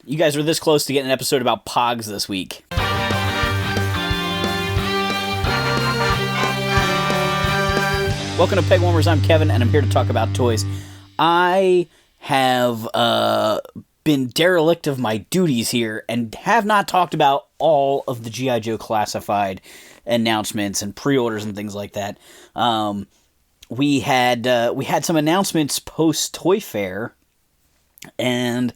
You guys were this close to getting an episode about Pogs this week. Welcome to Pegwarmers, I'm Kevin, and I'm here to talk about toys. I have been derelict of my duties here and have not talked about all of the G.I. Joe classified announcements and pre-orders and things like that. We had some announcements post Toy Fair, and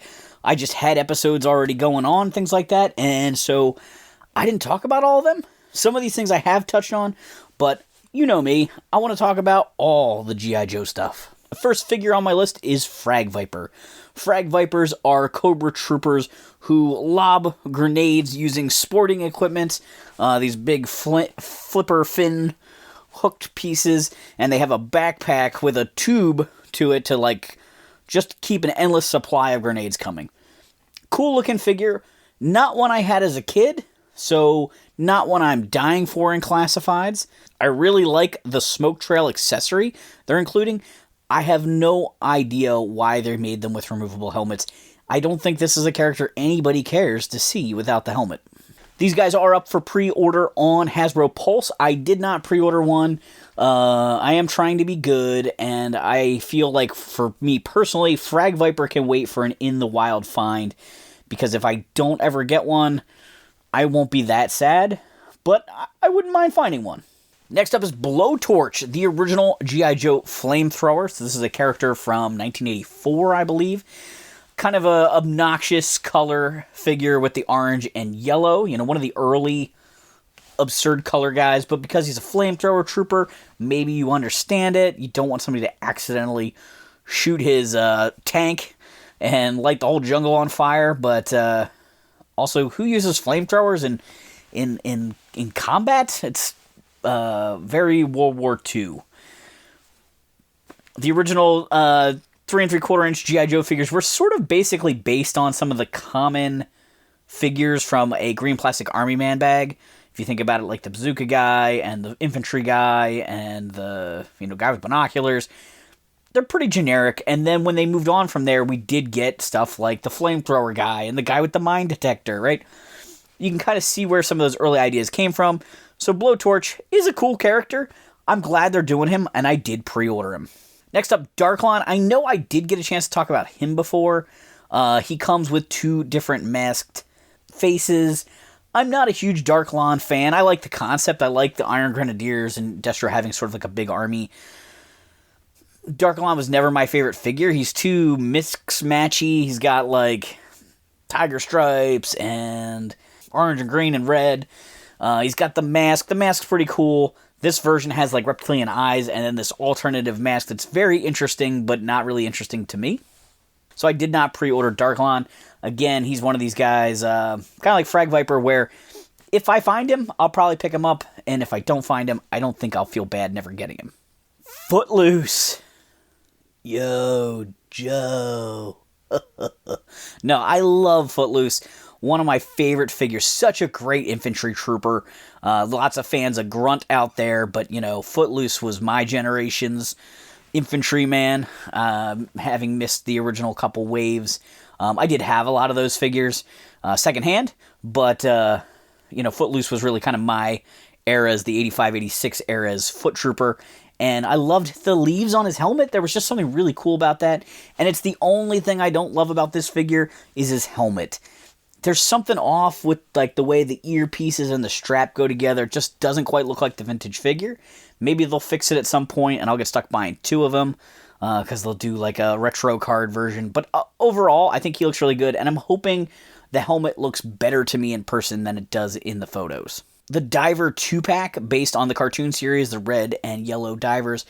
I just had episodes already going on, things like that, and so I didn't talk about all of them. Some of these things I have touched on, but you know me, I want to talk about all the G.I. Joe stuff. The first figure on my list is Frag Viper. Frag Vipers are Cobra troopers who lob grenades using sporting equipment, these big flipper fin hooked pieces, and they have a backpack with a tube to it to just keep an endless supply of grenades coming. Cool looking figure, not one I had as a kid, so not one I'm dying for in classifieds. I really like the smoke trail accessory they're including. I have no idea why they made them with removable helmets. I don't think this is a character anybody cares to see without the helmet. These guys are up for pre-order on Hasbro Pulse. I did not pre-order one. I am trying to be good, and I feel like, for me personally, Frag Viper can wait for an In the Wild find, because if I don't ever get one, I won't be that sad, but I wouldn't mind finding one. Next up is Blowtorch, the original G.I. Joe flamethrower. So this is a character from 1984, I believe. Kind of a obnoxious color figure with the orange and yellow. You know, one of the early absurd color guys. But because he's a flamethrower trooper, maybe you understand it. You don't want somebody to accidentally shoot his tank and light the whole jungle on fire. But also, who uses flamethrowers in combat? It's very World War II. The original 3 3/4 inch G.I. Joe figures were sort of basically based on some of the common figures from a green plastic army man bag. If you think about it, like the bazooka guy and the infantry guy and the guy with binoculars, they're pretty generic. And then when they moved on from there, we did get stuff like the flamethrower guy and the guy with the mine detector, right? You can kind of see where some of those early ideas came from. So Blowtorch is a cool character. I'm glad they're doing him, and I did pre-order him. Next up, Darklon. I know I did get a chance to talk about him before. He comes with 2 different masked faces. I'm not a huge Darklon fan. I like the concept. I like the Iron Grenadiers and Destro having sort of like a big army. Darklon was never my favorite figure. He's too mix-matchy. He's got tiger stripes and orange and green and red. He's got the mask. The mask's pretty cool. This version has reptilian eyes and then this alternative mask that's very interesting, but not really interesting to me. So I did not pre-order Darklon. Again, he's one of these guys, kind of like Frag Viper, where if I find him, I'll probably pick him up. And if I don't find him, I don't think I'll feel bad never getting him. Footloose. Yo, Joe. No, I love Footloose. One of my favorite figures. Such a great infantry trooper. Lots of fans of Grunt out there, but, Footloose was my generation's infantryman, having missed the original couple waves. I did have a lot of those figures secondhand, but, Footloose was really kind of my era's, the 85, 86 era's foot trooper. And I loved the leaves on his helmet. There was just something really cool about that. And it's the only thing I don't love about this figure is his helmet. There's something off with the way the earpieces and the strap go together. It just doesn't quite look like the vintage figure. Maybe they'll fix it at some point and I'll get stuck buying 2 of them because they'll do a retro card version. But overall, I think he looks really good, and I'm hoping the helmet looks better to me in person than it does in the photos. The Diver 2-pack, based on the cartoon series, the red and yellow divers,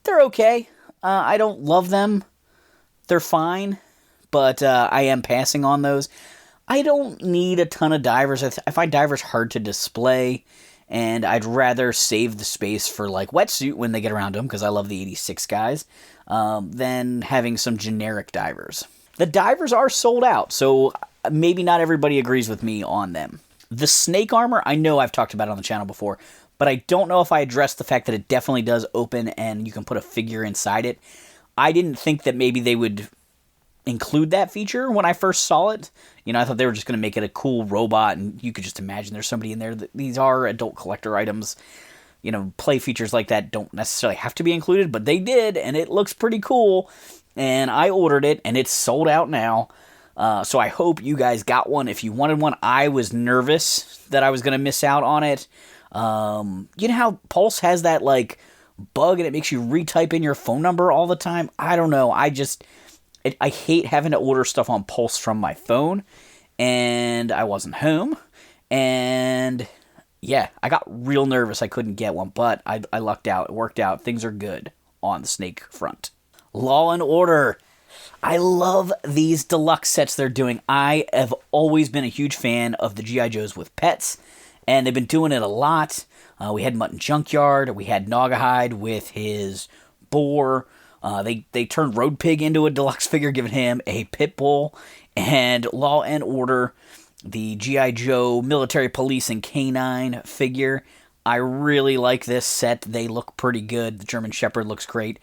they're okay. I don't love them. They're fine, but I am passing on those. I don't need a ton of divers. I find divers hard to display, and I'd rather save the space for Wetsuit when they get around to them, because I love the 86 guys, than having some generic divers. The divers are sold out, so maybe not everybody agrees with me on them. The snake armor, I know I've talked about it on the channel before, but I don't know if I addressed the fact that it definitely does open and you can put a figure inside it. I didn't think that maybe they would include that feature when I first saw it. You know, I thought they were just going to make it a cool robot, and you could just imagine there's somebody in there. These are adult collector items. You know, play features like that don't necessarily have to be included, but they did, and it looks pretty cool. And I ordered it, and it's sold out now. So I hope you guys got one. If you wanted one, I was nervous that I was going to miss out on it. You know how Pulse has that, like, bug and it makes you retype in your phone number all the time? I don't know. I hate having to order stuff on Pulse from my phone, and I wasn't home, and yeah, I got real nervous I couldn't get one, but I lucked out. It worked out. Things are good on the Snake front. Law and Order. I love these deluxe sets they're doing. I have always been a huge fan of the G.I. Joes with pets, and they've been doing it a lot. We had Mutton Junkyard. We had Naugahyde with his boar. They turned Road Pig into a deluxe figure, giving him a pit bull. And Law and Order, the G.I. Joe military police and canine figure. I really like this set. They look pretty good. The German Shepherd looks great.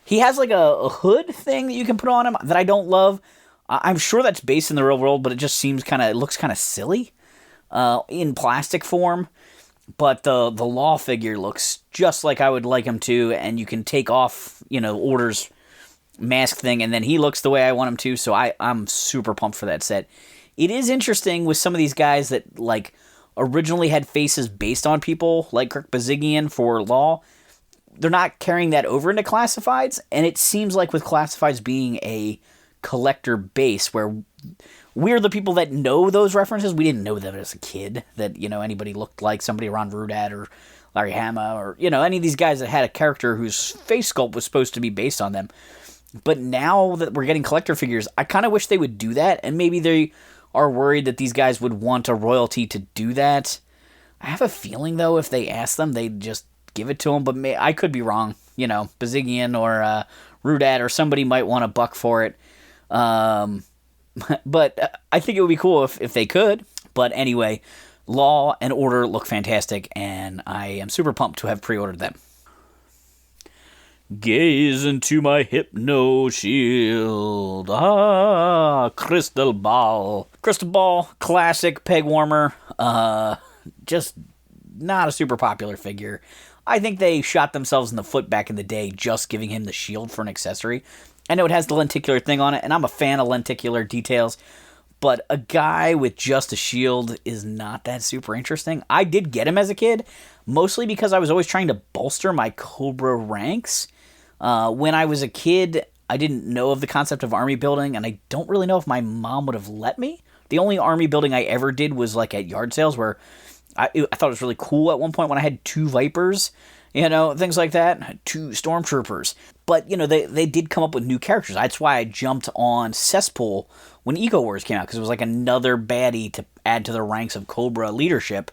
He has like a hood thing that you can put on him that I don't love. I'm sure that's based in the real world, but it just seems it looks kind of silly in plastic form. But the Law figure looks just like I would like him to, and you can take off, Order's mask thing, and then he looks the way I want him to, so I'm super pumped for that set. It is interesting with some of these guys that, like, originally had faces based on people, like Kirk Bazigian for Law. They're not carrying that over into Classifieds, and it seems like with Classifieds being a collector base where we're the people that know those references. We didn't know them as a kid, that, anybody looked like somebody around Rudat or Larry Hama or, any of these guys that had a character whose face sculpt was supposed to be based on them. But now that we're getting collector figures, I kind of wish they would do that, and maybe they are worried that these guys would want a royalty to do that. I have a feeling, though, if they ask them, they'd just give it to them, but I could be wrong. Bazigian or Rudat or somebody might want a buck for it. But I think it would be cool if they could. But anyway, Law and Order look fantastic, and I am super pumped to have pre-ordered them. Gaze into my hypno shield. Crystal Ball. Crystal Ball, classic Pegwarmer. Just not a super popular figure. I think they shot themselves in the foot back in the day just giving him the shield for an accessory. I know it has the lenticular thing on it, and I'm a fan of lenticular details, but a guy with just a shield is not that super interesting. I did get him as a kid, mostly because I was always trying to bolster my Cobra ranks. When I was a kid, I didn't know of the concept of army building, and I don't really know if my mom would have let me. The only army building I ever did was like at yard sales, where I thought it was really cool at one point when I had 2 Vipers, things like that, 2 Stormtroopers. But, they did come up with new characters. That's why I jumped on Cesspool when Eco Wars came out, because it was like another baddie to add to the ranks of Cobra leadership,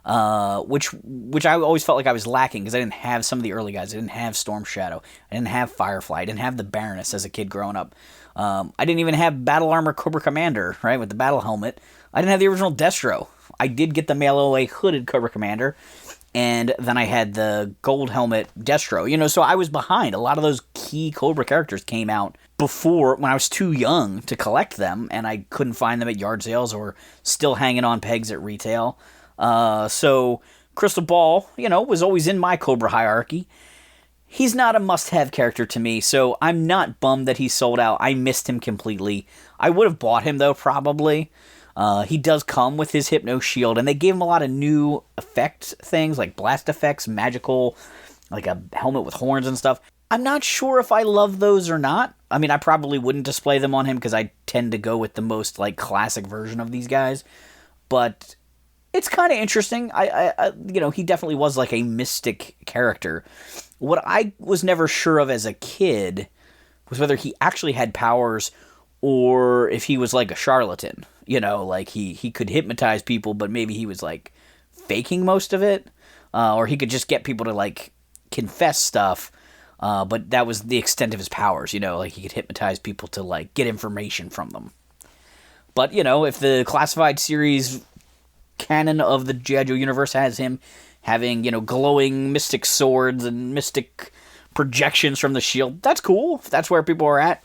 which I always felt like I was lacking, because I didn't have some of the early guys. I didn't have Storm Shadow. I didn't have Firefly. I didn't have the Baroness as a kid growing up. I didn't even have Battle Armor Cobra Commander, right, with the battle helmet. I didn't have the original Destro. I did get the Mail Away hooded Cobra Commander, and then I had the gold helmet Destro. So I was behind. A lot of those key Cobra characters came out before, when I was too young to collect them, and I couldn't find them at yard sales or still hanging on pegs at retail. So Crystal Ball, was always in my Cobra hierarchy. He's not a must-have character to me, so I'm not bummed that he's sold out. I missed him completely. I would have bought him, though, probably. He does come with his Hypno Shield, and they gave him a lot of new effect things, like blast effects, magical, like a helmet with horns and stuff. I'm not sure if I love those or not. I mean, I probably wouldn't display them on him, because I tend to go with the most, like, classic version of these guys. But it's kind of interesting. He definitely was, like, a mystic character. What I was never sure of as a kid was whether he actually had powers or if he was like a charlatan. Like he could hypnotize people, but maybe he was like faking most of it. Or he could just get people to like confess stuff, but that was the extent of his powers, like he could hypnotize people to like get information from them. But, if the Classified series canon of the G.I. Joe universe has him having, glowing mystic swords and mystic projections from the shield, that's cool. If that's where people are at.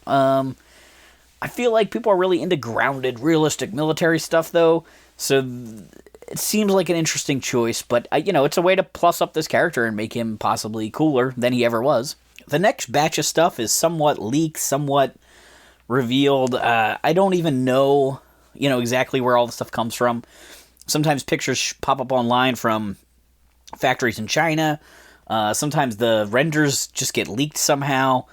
I feel like people are really into grounded, realistic military stuff, though, so it seems like an interesting choice, but, it's a way to plus up this character and make him possibly cooler than he ever was. The next batch of stuff is somewhat leaked, somewhat revealed. I don't even know, exactly where all the stuff comes from. Sometimes pictures pop up online from factories in China. Sometimes the renders just get leaked somehow.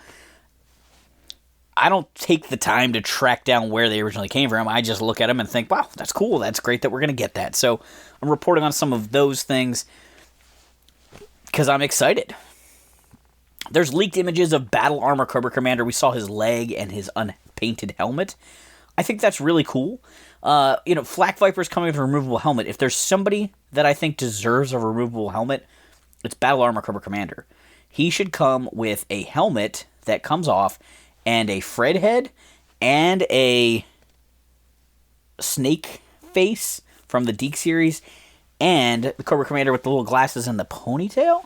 I don't take the time to track down where they originally came from. I just look at them and think, wow, that's cool. That's great that we're going to get that. So I'm reporting on some of those things because I'm excited. There's leaked images of Battle Armor Cobra Commander. We saw his leg and his unpainted helmet. I think that's really cool. Flak Viper's coming with a removable helmet. If there's somebody that I think deserves a removable helmet, it's Battle Armor Cobra Commander. He should come with a helmet that comes off and a Fred head and a snake face from the Deke series and the Cobra Commander with the little glasses and the ponytail.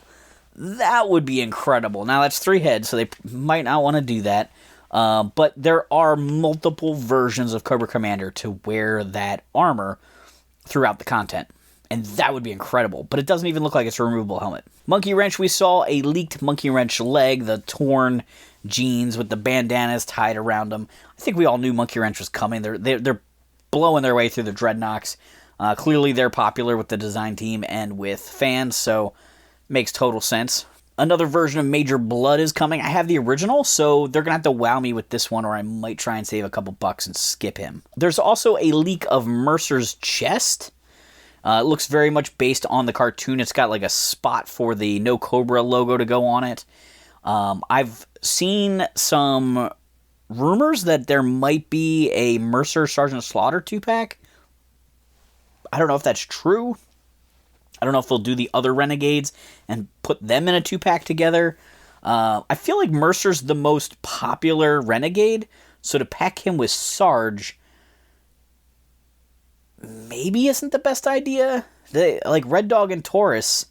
That would be incredible. Now, that's 3 heads, so they might not want to do that. But there are multiple versions of Cobra Commander to wear that armor throughout the content. And that would be incredible. But it doesn't even look like it's a removable helmet. Monkey Wrench, we saw a leaked Monkey Wrench leg, the torn jeans with the bandanas tied around them. I think we all knew Monkey Wrench was coming. They're blowing their way through the Dreadnoks. Clearly they're popular with the design team and with fans, so makes total sense. Another version of Major Blood is coming. I have the original, so they're going to have to wow me with this one, or I might try and save a couple bucks and skip him. There's also a leak of Mercer's chest. It looks very much based on the cartoon. It's got like a spot for the No Cobra logo to go on it. I've seen some rumors that there might be a Mercer Sergeant Slaughter 2-pack. I don't know if that's true. I don't know if they'll do the other Renegades and put them in a 2-pack together. I feel like Mercer's the most popular Renegade, so to pack him with Sarge maybe isn't the best idea. Like Red Dog and Taurus,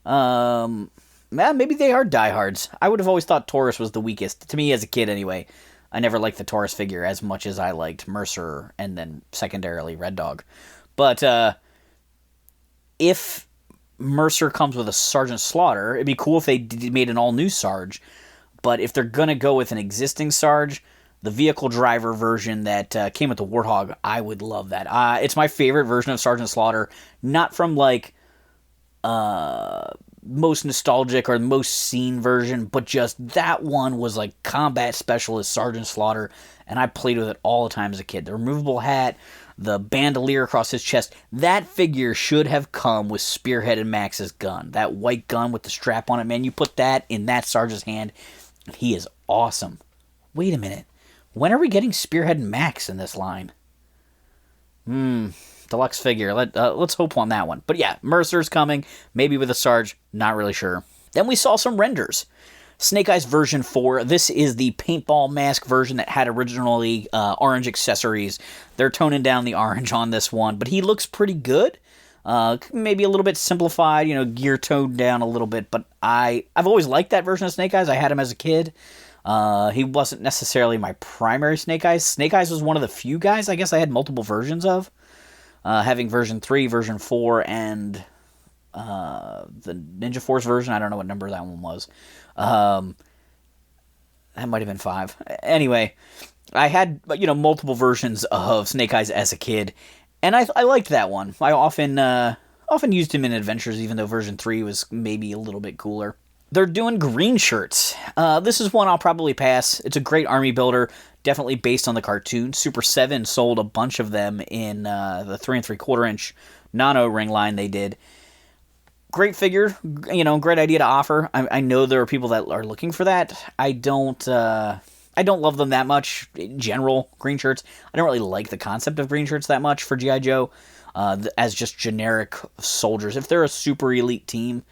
maybe they are diehards. I would have always thought Taurus was the weakest, to me as a kid anyway. I never liked the Taurus figure as much as I liked Mercer and then secondarily Red Dog. But if Mercer comes with a Sergeant Slaughter, it'd be cool if they made an all-new Sarge. But if they're going to go with an existing Sarge, the vehicle driver version that came with the Warthog, I would love that. It's my favorite version of Sergeant Slaughter, not from like most nostalgic or most seen version, but just that one was like combat specialist Sergeant Slaughter, and I played with it all the time as a kid. The removable hat, the bandolier across his chest, that figure should have come with Spearhead and Max's gun. That white gun with the strap on it, man, you put that in that Sergeant's hand, he is awesome. Wait a minute. When are we getting Spearhead and Max in this line? Deluxe figure. Let's hope on that one. But yeah, Mercer's coming. Maybe with a Sarge. Not really sure. Then we saw some renders. Snake Eyes version 4. This is the paintball mask version that had originally orange accessories. They're toning down the orange on this one, but he looks pretty good. Maybe a little bit simplified, gear toned down a little bit, but I've always liked that version of Snake Eyes. I had him as a kid. He wasn't necessarily my primary Snake Eyes. Snake Eyes was one of the few guys I guess I had multiple versions of. Having version 3, version 4, and the Ninja Force version. I don't know what number that one was. That might have been 5. Anyway, I had multiple versions of Snake Eyes as a kid, and I liked that one. I often used him in adventures, even though version 3 was maybe a little bit cooler. They're doing green shirts. This is one I'll probably pass. It's a great army builder, definitely based on the cartoon. Super 7 sold a bunch of them in the 3 3/4 inch nano ring line they did. Great figure, great idea to offer. I know there are people that are looking for that. I don't love them that much in general, green shirts. I don't really like the concept of green shirts that much for G.I. Joe as just generic soldiers. If they're a super elite team,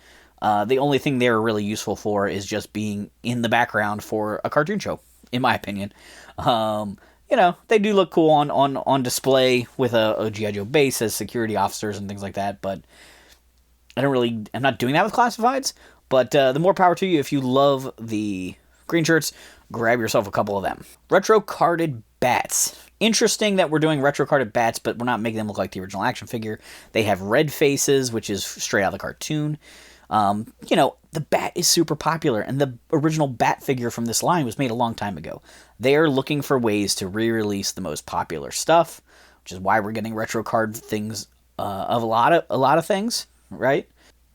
the only thing they're really useful for is just being in the background for a cartoon show, in my opinion. They do look cool on display with a G.I. Joe base as security officers and things like that, but I'm not doing that with classifieds, but the more power to you. If you love the green shirts, grab yourself a couple of them. Retro carded bats. Interesting that we're doing retro-carded bats, but we're not making them look like the original action figure. They have red faces, which is straight out of the cartoon. The bat is super popular, and the original bat figure from this line was made a long time ago. They are looking for ways to re-release the most popular stuff, which is why we're getting retro card things of a lot of things, right?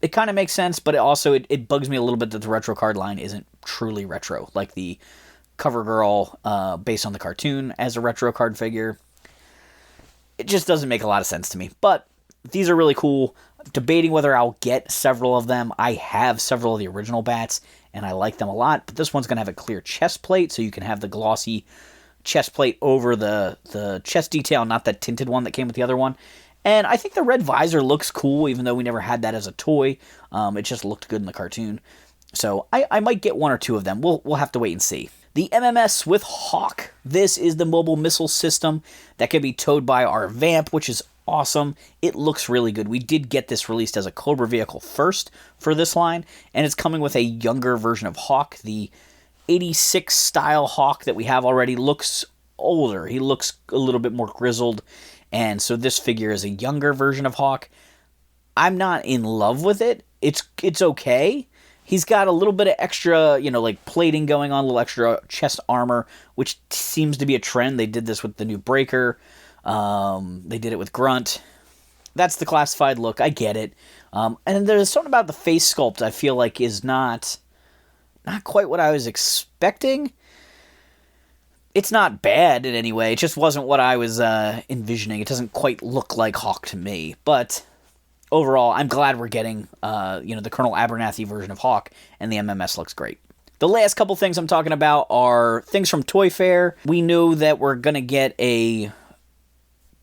It kind of makes sense, but it bugs me a little bit that the retro card line isn't truly retro, like the CoverGirl based on the cartoon as a retro card figure. It just doesn't make a lot of sense to me, but these are really cool. Debating whether I'll get several of them. I have several of the original bats, and I like them a lot, but this one's going to have a clear chest plate, so you can have the glossy chest plate over the chest detail, not that tinted one that came with the other one. And I think the red visor looks cool, even though we never had that as a toy. It just looked good in the cartoon. So I might get one or two of them. We'll have to wait and see. The MMS with Hawk. This is the mobile missile system that can be towed by our Vamp, which is awesome. It looks really good. We did get this released as a Cobra vehicle first for this line, and it's coming with a younger version of Hawk. The 86 style Hawk that we have already looks older. He looks a little bit more grizzled, and so this figure is a younger version of Hawk. I'm not in love with it. It's okay. He's got a little bit of extra, like plating going on, a little extra chest armor, which seems to be a trend. They did this with the new Breaker. They did it with Grunt. That's the classified look. I get it. And there's something about the face sculpt I feel like is not quite what I was expecting. It's not bad in any way. It just wasn't what I was envisioning. It doesn't quite look like Hawk to me. But overall, I'm glad we're getting the Colonel Abernathy version of Hawk, and the MMS looks great. The last couple things I'm talking about are things from Toy Fair. We know that we're going to get a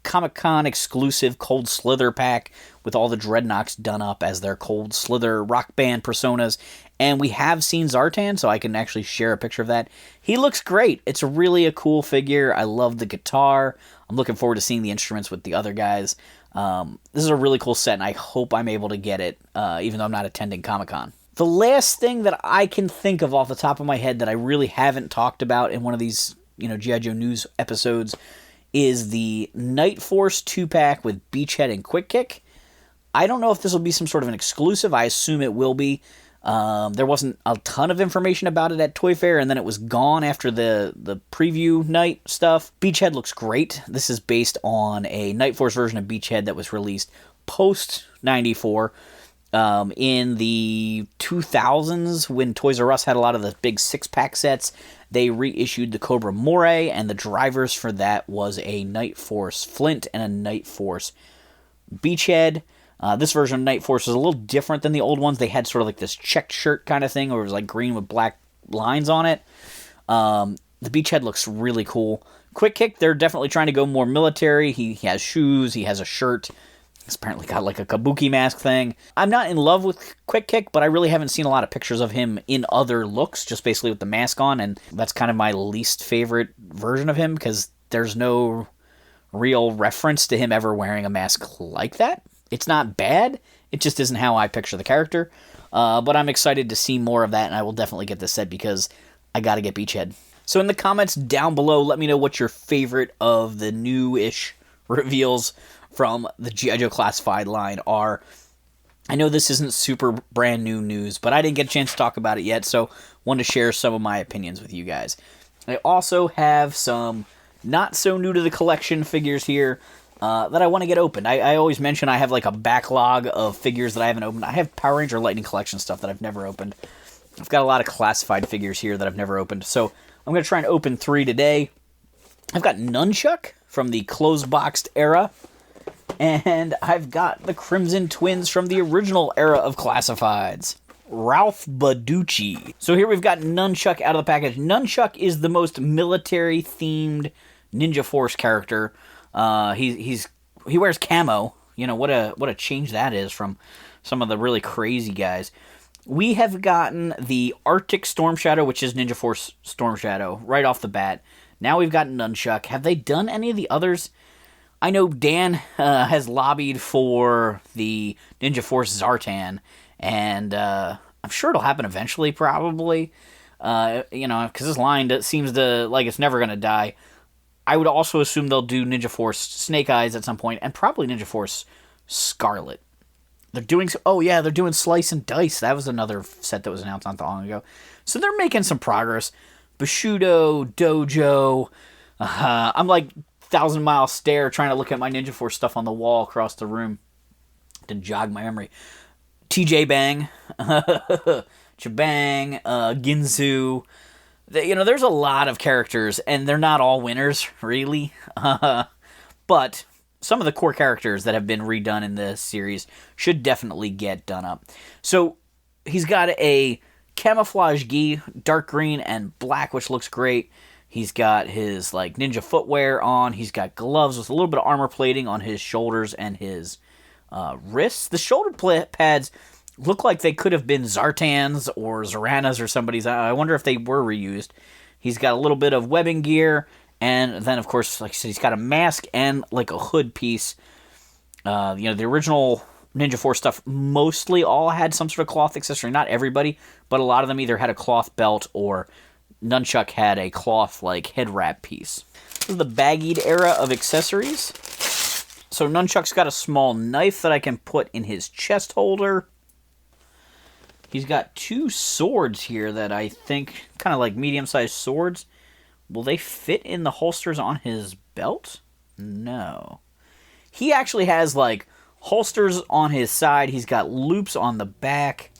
Comic-Con exclusive Cold Slither pack with all the Dreadnoks done up as their Cold Slither rock band personas. And we have seen Zartan, so I can actually share a picture of that. He looks great. It's really a cool figure. I love the guitar. I'm looking forward to seeing the instruments with the other guys. This is a really cool set, and I hope I'm able to get it, even though I'm not attending Comic-Con. The last thing that I can think of off the top of my head that I really haven't talked about in one of these, G.I. Joe News episodes is the Night Force 2-pack with Beachhead and Quick Kick. I don't know if this will be some sort of an exclusive. I assume it will be. There wasn't a ton of information about it at Toy Fair, and then it was gone after the preview night stuff. Beachhead looks great. This is based on a Night Force version of Beachhead that was released post-94. In the 2000s, when Toys R Us had a lot of the big 6-pack sets, they reissued the Cobra Moray, and the drivers for that was a Night Force Flint and a Night Force Beachhead. This version of Night Force is a little different than the old ones. They had sort of like this checked shirt kind of thing, where it was like green with black lines on it. The Beachhead looks really cool. Quick Kick, they're definitely trying to go more military. He has shoes, he has a shirt. He's apparently got like a kabuki mask thing. I'm not in love with Quick Kick, but I really haven't seen a lot of pictures of him in other looks, just basically with the mask on, and that's kind of my least favorite version of him, because there's no real reference to him ever wearing a mask like that. It's not bad, it just isn't how I picture the character, but I'm excited to see more of that, and I will definitely get this set because I gotta get Beachhead. So in the comments down below, let me know what your favorite of the new-ish reveals from the G.I. Joe Classified line are. I know this isn't super brand new news, but I didn't get a chance to talk about it yet, so wanted to share some of my opinions with you guys. I also have some not so new to the collection figures here that I want to get opened. I always mention I have like a backlog of figures that I haven't opened. I have Power Ranger Lightning Collection stuff that I've never opened. I've got a lot of classified figures here that I've never opened, so I'm going to try and open 3 today. I've got Nunchuk from the closed-boxed era, and I've got the Crimson Twins from the original era of classifieds. Ralph Baducci. So here we've got Nunchuk out of the package. Nunchuk is the most military-themed Ninja Force character. He wears camo. What a change that is from some of the really crazy guys. We have gotten the Arctic Storm Shadow, which is Ninja Force Storm Shadow, right off the bat. Now we've got Nunchuk. Have they done any of the others? I know Dan has lobbied for the Ninja Force Zartan, and I'm sure it'll happen eventually, probably. Because this line seems to like it's never going to die. I would also assume they'll do Ninja Force Snake Eyes at some point, and probably Ninja Force Scarlet. They're doing... Oh, yeah, they're doing Slice and Dice. That was another set that was announced not that long ago. So they're making some progress. Bushido, Dojo. I'm like 1,000-mile stare trying to look at my Ninja Force stuff on the wall across the room to jog my memory. TJ Bang. Chabang. Ginzu. There's a lot of characters, and they're not all winners, really. But some of the core characters that have been redone in this series should definitely get done up. So he's got a camouflage gi, dark green and black, which looks great. He's got his ninja footwear on. He's got gloves with a little bit of armor plating on his shoulders and his wrists. The shoulder pads look like they could have been Zartan's or Zorana's or somebody's. I wonder if they were reused. He's got a little bit of webbing gear, and then, of course, like I said, he's got a mask and a hood piece. The original Ninja Force stuff mostly all had some sort of cloth accessory. Not everybody, but a lot of them either had a cloth belt or Nunchuk had a cloth head wrap piece. This is the baggied era of accessories. So Nunchuk's got a small knife that I can put in his chest holder. He's got 2 swords here that I think kind of like medium-sized swords. Will they fit in the holsters on his belt? No. He actually has holsters on his side. He's got loops on the back.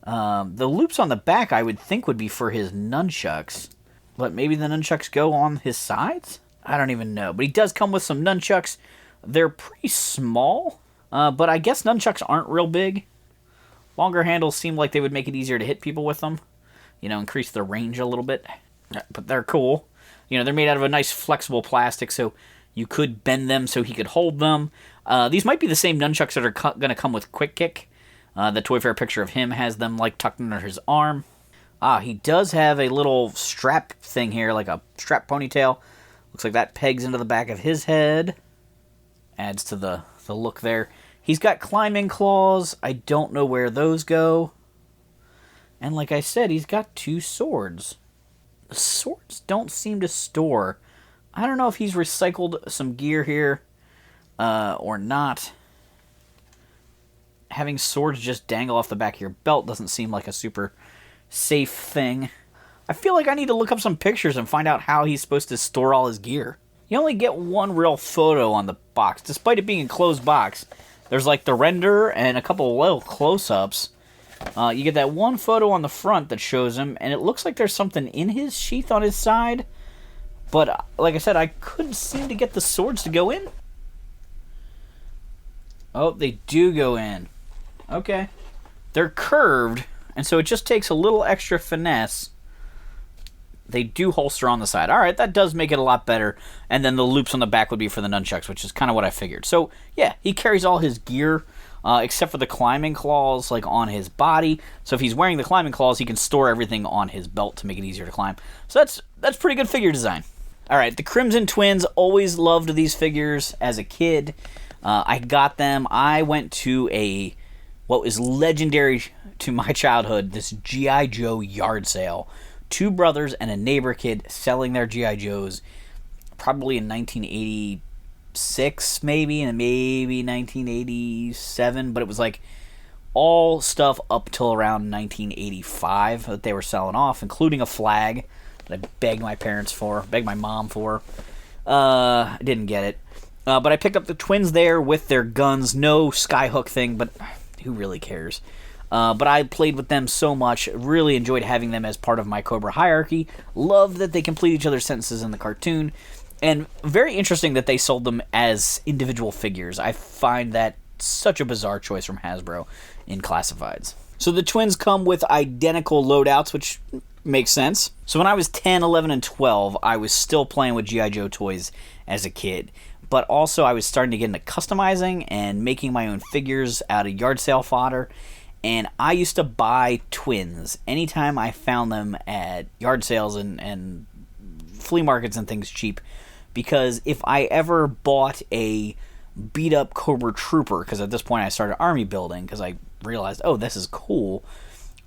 The loops on the back I would think would be for his nunchucks. But maybe the nunchucks go on his sides? I don't even know. But he does come with some nunchucks. They're pretty small. But I guess nunchucks aren't real big. Longer handles seem like they would make it easier to hit people with them. Increase their range a little bit. But they're cool. They're made out of a nice flexible plastic, so you could bend them so he could hold them. These might be the same nunchucks that are going to come with Quick Kick. The Toy Fair picture of him has them tucked under his arm. He does have a little strap thing here, like a strap ponytail. Looks like that pegs into the back of his head. Adds to the look there. He's got climbing claws. I don't know where those go. And like I said, he's got 2 swords. The swords don't seem to store. I don't know if he's recycled some gear here or not. Having swords just dangle off the back of your belt doesn't seem like a super safe thing. I feel like I need to look up some pictures and find out how he's supposed to store all his gear. You only get one real photo on the box, despite it being a closed box. There's the render and a couple of little close-ups. You get that one photo on the front that shows him, and it looks like there's something in his sheath on his side. But, like I said, I couldn't seem to get the swords to go in. Oh, they do go in. Okay. They're curved, and so it just takes a little extra finesse. They do holster on the side. All right, that does make it a lot better. And then the loops on the back would be for the nunchucks, which is kind of what I figured. So, yeah, he carries all his gear, except for the climbing claws, on his body. So if he's wearing the climbing claws, he can store everything on his belt to make it easier to climb. So that's pretty good figure design. All right, the Crimson Twins, always loved these figures as a kid. I got them. I went to what was legendary to my childhood, this G.I. Joe yard sale. 2 brothers and a neighbor kid selling their G.I. Joes probably in 1986, maybe 1987, but it was all stuff up till around 1985 that they were selling off, including a flag that I begged my mom for. I didn't get it. But I picked up the twins there with their guns. No skyhook thing, but who really cares? But I played with them so much, really enjoyed having them as part of my Cobra hierarchy. Love that they complete each other's sentences in the cartoon. And very interesting that they sold them as individual figures. I find that such a bizarre choice from Hasbro in classifieds. So the twins come with identical loadouts, which makes sense. So when I was 10, 11, and 12, I was still playing with G.I. Joe toys as a kid. But also I was starting to get into customizing and making my own figures out of yard sale fodder. And I used to buy twins anytime I found them at yard sales and flea markets and things cheap. Because if I ever bought a beat-up Cobra Trooper, because at this point I started army building, because I realized, oh, this is cool.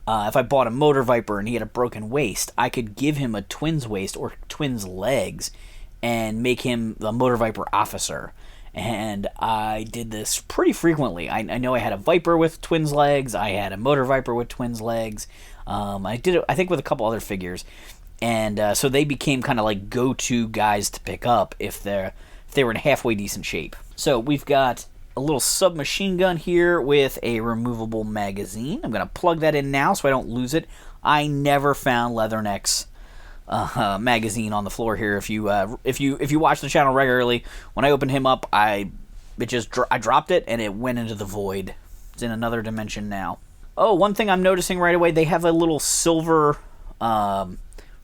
If I bought a Motor Viper and he had a broken waist, I could give him a twin's waist or twin's legs and make him the Motor Viper officer. And I did this pretty frequently. I know I had a Viper with twins legs. I had a Motor Viper with twins legs. I did it, I think, with a couple other figures. And so they became kind of like go-to guys to pick up if they were in halfway decent shape. So we've got a little submachine gun here with a removable magazine. I'm going to plug that in now so I don't lose it. I never found Leatherneck's magazine on the floor here. If you watch the channel regularly, when I opened him up, I dropped it and it went into the void. It's in another dimension now. Oh, one thing I'm noticing right away, they have a little silver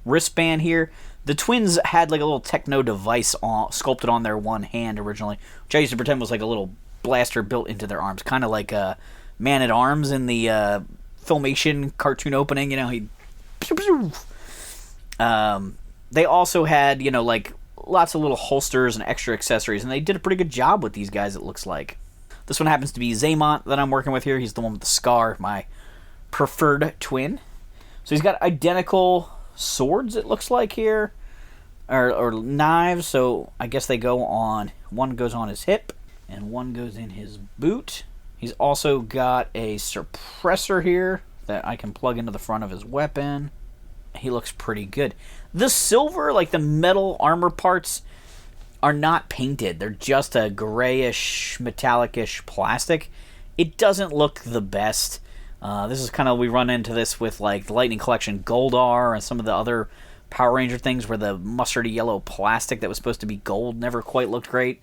wristband here. The twins had like a little techno device sculpted on their one hand originally, which I used to pretend was like a little blaster built into their arms, kind of like a Man-at-Arms in the Filmation cartoon opening. You know, he. They also had, you know, like lots of little holsters and extra accessories, and they did a pretty good job with these guys, it looks like. This one happens to be Zaymont that I'm working with here. He's the one with the scar, my preferred twin. So he's got identical swords, it looks like here, or knives. So I guess they go on, one goes on his hip and one goes in his boot. He's also got a suppressor here that I can plug into the front of his weapon. He looks pretty good. The silver, like the metal armor parts, are not painted. They're just a grayish, metallic-ish plastic. It doesn't look the best. This is kind of, we run into this with like the Lightning Collection Goldar and some of the other Power Ranger things where the mustardy yellow plastic that was supposed to be gold never quite looked great.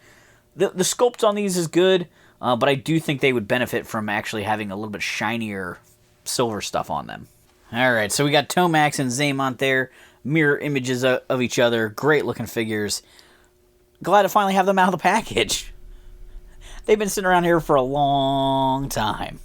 The sculpt on these is good, but I do think they would benefit from actually having a little bit shinier silver stuff on them. Alright, so we got Tomax and Zaymont there. Mirror images of each other. Great looking figures. Glad to finally have them out of the package. They've been sitting around here for a long time.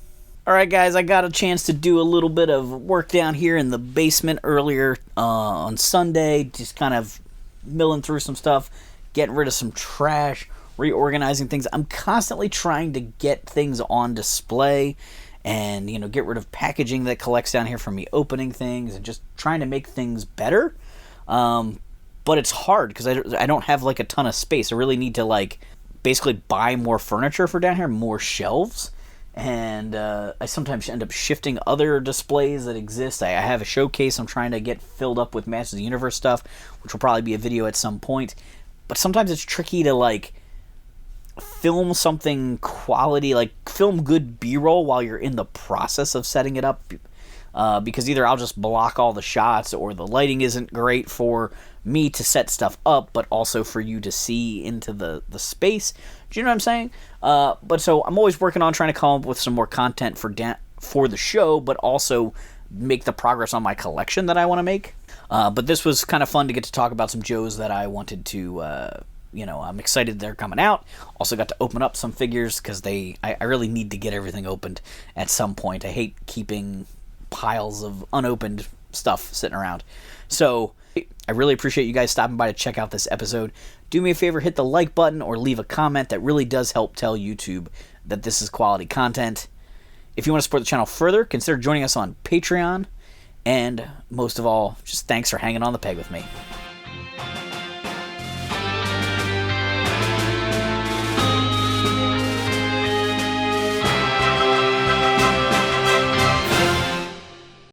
Alright guys, I got a chance to do a little bit of work down here in the basement earlier on Sunday. Just kind of milling through some stuff, getting rid of some trash, reorganizing things. I'm constantly trying to get things on display and, you know, get rid of packaging that collects down here from me opening things and just trying to make things better. But it's hard because I don't have like a ton of space. I really need to like basically buy more furniture for down here, more shelves. And I sometimes end up shifting other displays that exist. I have a showcase I'm trying to get filled up with Masters of the Universe stuff, which will probably be a video at some point. But sometimes it's tricky to like film something quality, like film good B-roll while you're in the process of setting it up, because either I'll just block all the shots or the lighting isn't great for me to set stuff up, but also for you to see into the space. Do you know what I'm saying? But so I'm always working on trying to come up with some more content for the show, but also make the progress on my collection that I want to make. But this was kind of fun to get to talk about some Joes that I wanted to you know, I'm excited they're coming out. Also got to open up some figures because I really need to get everything opened at some point. I hate keeping piles of unopened stuff sitting around. So I really appreciate you guys stopping by to check out this episode. Do me a favor, hit the like button or leave a comment. That really does help tell YouTube that this is quality content. If you want to support the channel further, consider joining us on Patreon. And most of all, just thanks for hanging on the peg with me.